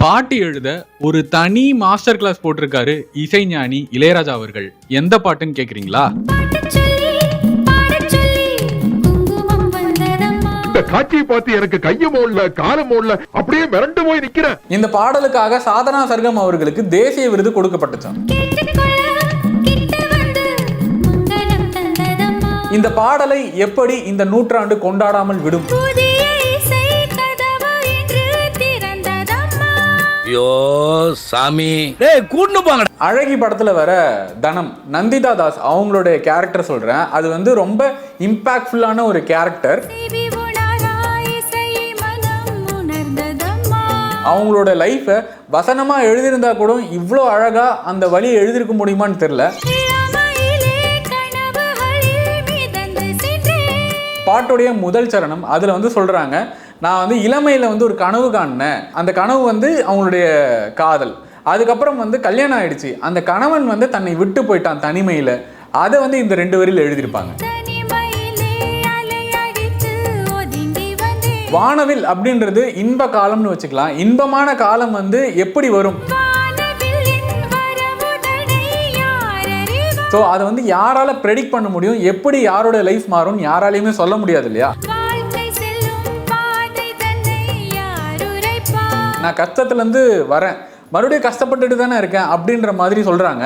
பாட்டு எழுத ஒரு தனி மாஸ்டர் கிளாஸ் போட்டிருக்காரு இசைஞானி இளையராஜா அவர்கள். எந்த பாட்டுன்னு கேக்குறீங்களா? காட்சியை பார்த்து எனக்கு கையும் ஓடல காலம் ஓடல அப்படியே மிரண்டு போய் நிக்கிறேன். இந்த பாடலுக்காக சாதனா சர்கம் அவர்களுக்கு தேசிய விருது கொடுக்கப்பட்டுச்சாம். இந்த பாடலை எப்படி இந்த நூற்றாண்டு கொண்டாடாமல் விடும்? அழகி படத்துல வர தனம் நந்திதா தாஸ் அவங்களுடைய கேரக்டர் சொல்றேன். அது வந்து ரொம்ப இம்பாக்ட்ஃபுல்லான ஒரு கேரக்டர். அவங்களோட லைஃபை வசனமா எழுதியிருந்தா கூட இவ்வளோ அழகா அந்த வழியை எழுதியிருக்க முடியுமான்னு தெரியல. பாட்டுடைய முதல் சரணம் அதுல வந்து சொல்றாங்க, நான் வந்து இளமையில வந்து ஒரு கனவு காணினேன். அந்த கனவு வந்து அவங்களுடைய காதல். அதுக்கப்புறம் வந்து கல்யாணம் ஆயிடுச்சு. அந்த கணவன் வந்து தன்னை விட்டு போயிட்டான் தனிமையில. அதை வந்து இந்த 2 வரியில் எழுதியிருப்பாங்க. வானவில் அப்படின்றது இன்ப காலம்னு வச்சுக்கலாம். இன்பமான காலம் வந்து எப்படி வரும்? ஸோ அதை வந்து யாரால ப்ரெடிக்ட் பண்ண முடியும்? எப்படி யாரோட லைஃப் மாறும் யாராலையுமே சொல்ல முடியாது இல்லையா? நான் கஷ்டத்துலேருந்து வரேன், மறுபடியும் கஷ்டப்பட்டுட்டு தானே இருக்கேன் அப்படின்ற மாதிரி சொல்றாங்க.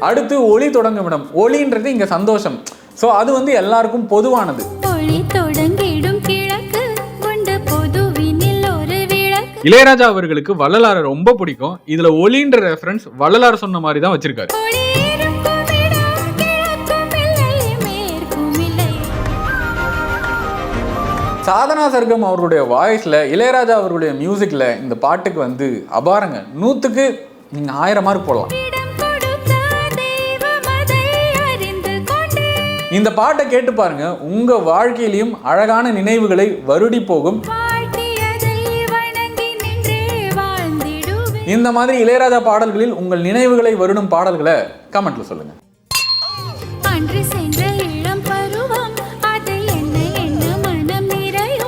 அடுத்து ஒளி தொடங்கும் இடம். ஒளின்றது இங்க சந்தோஷம். ஸோ அது வந்து எல்லாருக்கும் பொதுவானது. இளையராஜா அவர்களுக்கு வள்ளலாரை ரொம்ப பிடிக்கும். இதுல ஒளின்ற ரெஃபரன்ஸ் வள்ளலார் சொன்ன மாதிரி தான் வச்சிருக்காரு. சாதனா சர்கம் அவருடைய வாய்ஸ்ல, இளையராஜா அவருடைய மியூசிக்ல இந்த பாட்டுக்கு வந்து அபாரங்க. 100க்கு நீங்க 1000 மார்க் போடலாம். இந்த பாட்டை கேட்டு பாருங்க, உங்க வாழ்க்கையிலையும் அழகான நினைவுகளை வருடி போகும். இந்த மாதிரி இளையராஜா பாடல்களில் உங்கள் நினைவுகளை வருடும் பாடல்களை கமெண்ட்ல சொல்லுங்க.